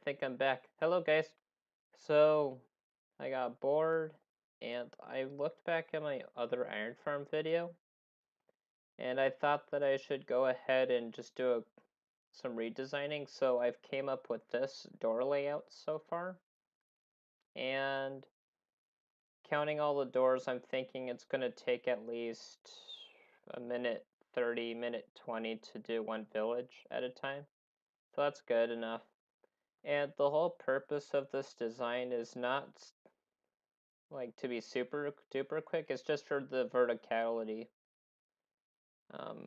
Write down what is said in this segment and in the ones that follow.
think I'm back. Hello, guys. So, I got bored and I looked back at my other Iron Farm video and I thought that I should go ahead and just do some redesigning. So, I've came up with this door layout so far. And counting all the doors, I'm thinking it's going to take at least a minute 30, minute 20 to do one village at a time. So, that's good enough. And the whole purpose of this design is not like to be super duper quick. It's just for the verticality. Um,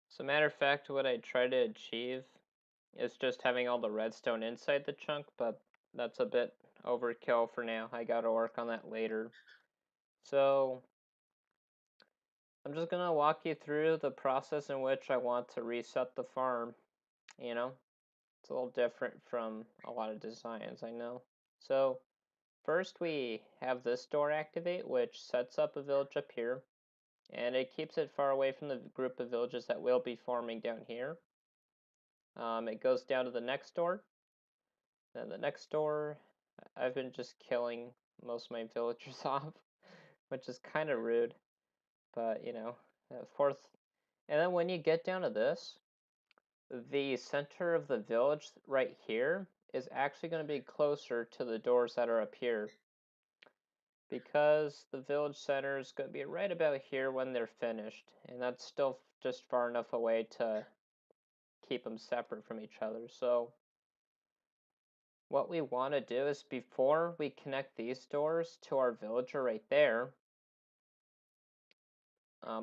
so matter of fact, what I try to achieve is just having all the redstone inside the chunk, but that's a bit overkill for now. I gotta work on that later. So I'm just gonna walk you through the process in which I want to reset the farm. You know, it's a little different from a lot of designs, I know. So first we have this door activate, which sets up a village up here. And it keeps it far away from the group of villages that will be forming down here. It goes down to the next door. Then the next door, I've been just killing most of my villagers off, which is kind of rude, but you know, fourth. And then when you get down to this, the center of the village right here is actually going to be closer to the doors that are up here, because the village center is going to be right about here when they're finished, and that's still just far enough away to keep them separate from each other. So what we want to do is before we connect these doors to our villager right there,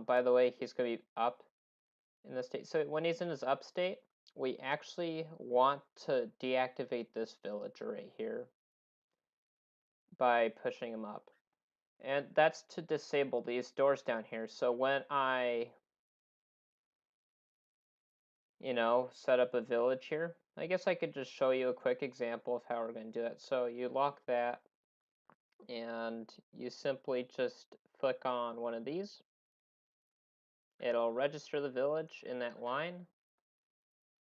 by the way, he's going to be up in the state. So when he's in his up state, we actually want to deactivate this villager right here by pushing him up. And that's to disable these doors down here. So when I, set up a village here, I guess I could just show you a quick example of how we're going to do it. So you lock that, and you simply just click on one of these. It'll register the village in that line.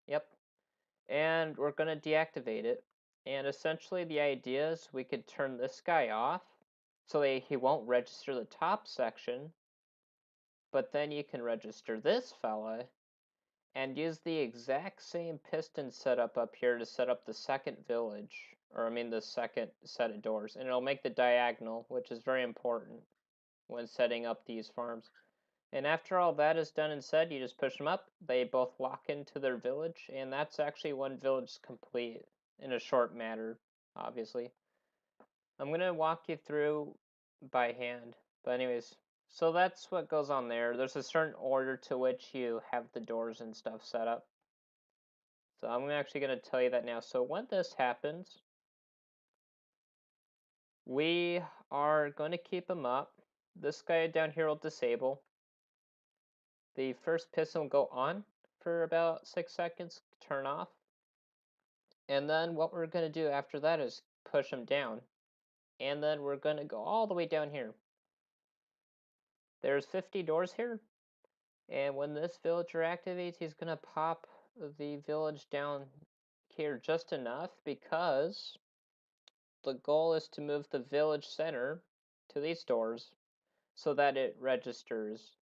Yep. And we're going to deactivate it. And essentially the idea is we could turn this guy off so that he won't register the top section, but then you can register this fella and use the exact same piston setup up here to set up the second village, or I mean the second set of doors, and it'll make the diagonal, which is very important when setting up these farms. And after all that is done and said, you just push them up, they both lock into their village, and that's actually one village complete in a short matter, obviously. I'm going to walk you through by hand, but anyways, so that's what goes on there. There's a certain order to which you have the doors and stuff set up. So I'm actually going to tell you that now. So when this happens, we are going to keep them up. This guy down here will disable. The first piston will go on for about 6 seconds, turn off. And then what we're going to do after that is push them down. And then we're going to go all the way down here. There's 50 doors here. And when this villager activates, he's going to pop the village down here just enough, because the goal is to move the village center to these doors so that it registers.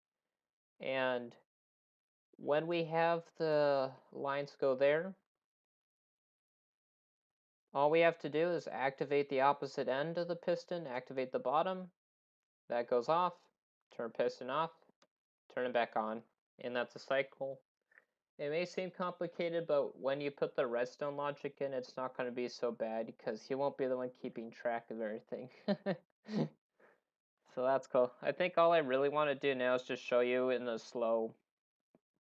And when we have the lines go there, all we have to do is activate the opposite end of the piston, activate the bottom, that goes off, turn piston off, turn it back on, and that's a cycle. It may seem complicated, but when you put the redstone logic in, it's not going to be so bad because he won't be the one keeping track of everything. So that's cool. I think all I really want to do now is just show you in the slow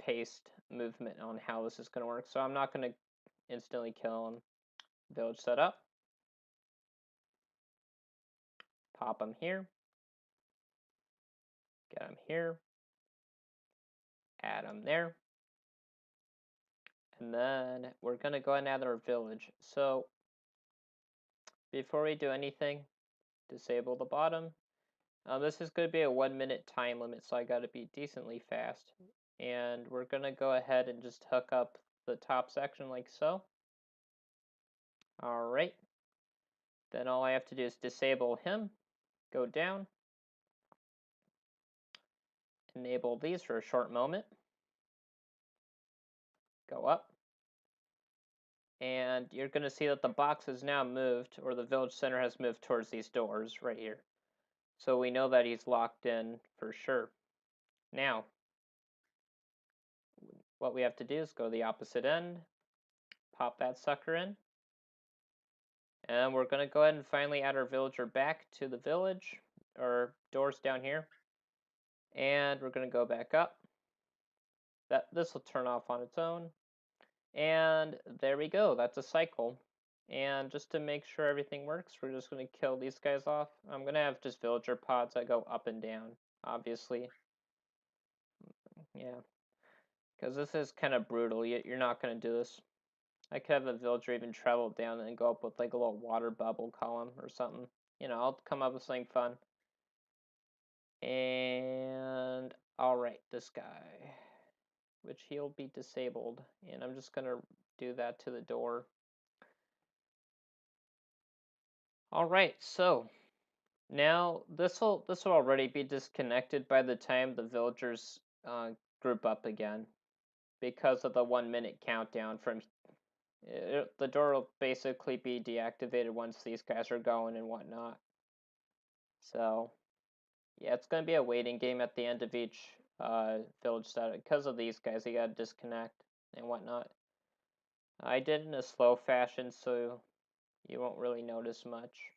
paced movement on how this is going to work. So I'm not going to instantly kill him. Village setup. Pop him here. Get him here. Add him there. And then we're going to go and add our village. So before we do anything, disable the bottom. This is going to be a 1 minute time limit, so I got to be decently fast. And we're going to go ahead and just hook up the top section like so. Alright. Then all I have to do is disable him, go down, enable these for a short moment, go up, and you're going to see that the box has now moved, or the village center has moved towards these doors right here. So we know that he's locked in for sure. Now, what we have to do is go to the opposite end, pop that sucker in, and we're going to go ahead and finally add our villager back to the village, or doors down here, and we're going to go back up. This will turn off on its own, and there we go. That's a cycle. And just to make sure everything works, we're just going to kill these guys off. I'm going to have just villager pods that go up and down, obviously. Yeah, because this is kind of brutal. You're not going to do this. I could have a villager even travel down and go up with like a little water bubble column or something. You know, I'll come up with something fun. And alright, this guy, which he'll be disabled. And I'm just going to do that to the door. Alright, so now this will already be disconnected by the time the villagers group up again, because of the 1 minute countdown from the door will basically be deactivated once these guys are going and whatnot. So yeah, it's gonna be a waiting game at the end of each village set because of these guys. You gotta disconnect and whatnot. I did in a slow fashion, so you won't really notice much.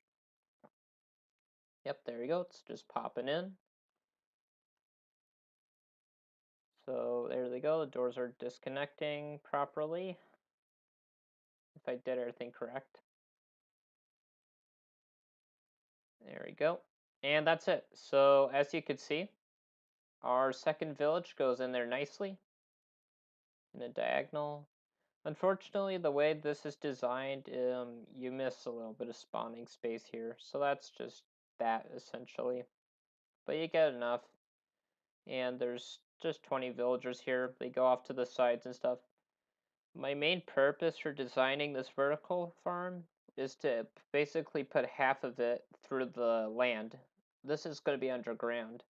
Yep, there you go. It's just popping in. So there they go. The doors are disconnecting properly. If I did everything correct. There we go. And that's it. So as you can see, our second village goes in there nicely in a diagonal. Unfortunately, the way this is designed, you miss a little bit of spawning space here. So that's just that, essentially. But you get enough. And there's just 20 villagers here. They go off to the sides and stuff. My main purpose for designing this vertical farm is to basically put half of it through the land. This is going to be underground.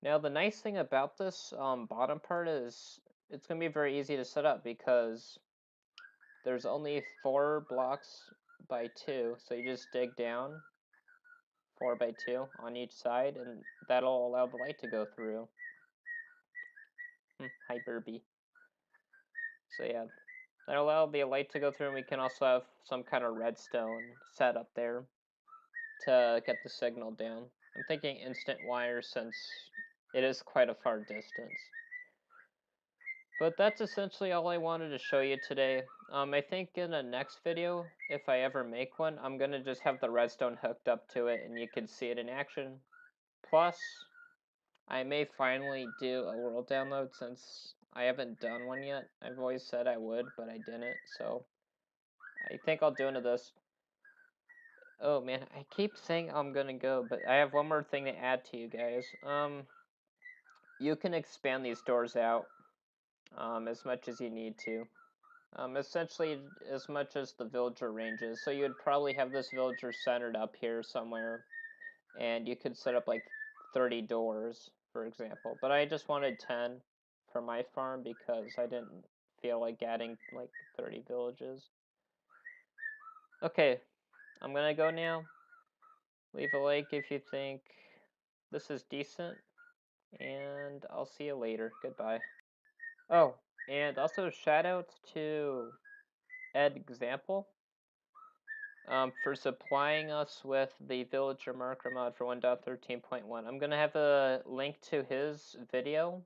Now, the nice thing about this bottom part is it's going to be very easy to set up because there's only 4 blocks by 2, so you just dig down 4 by 2 on each side, and that'll allow the light to go through. Hi, Burby. So yeah, that'll allow the light to go through, and we can also have some kind of redstone set up there to get the signal down. I'm thinking instant wire since it is quite a far distance. But that's essentially all I wanted to show you today. I think in the next video, if I ever make one, I'm going to just have the redstone hooked up to it and you can see it in action. Plus, I may finally do a world download since I haven't done one yet. I've always said I would, but I didn't, so I think I'll do into this. Oh man, I keep saying I'm gonna go, but I have one more thing to add to you guys. You can expand these doors out as much as you need to. Essentially as much as the villager ranges. So you'd probably have this villager centered up here somewhere, and you could set up like 30 doors, for example. But I just wanted 10 for my farm because I didn't feel like adding like 30 villages. Okay, I'm gonna go now. Leave a like if you think this is decent, and I'll see you later. Goodbye. Oh, and also shoutouts to Ed Example for supplying us with the villager marker mod for 1.13.1. I'm going to have a link to his video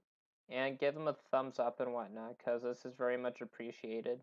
and give him a thumbs up and whatnot because this is very much appreciated.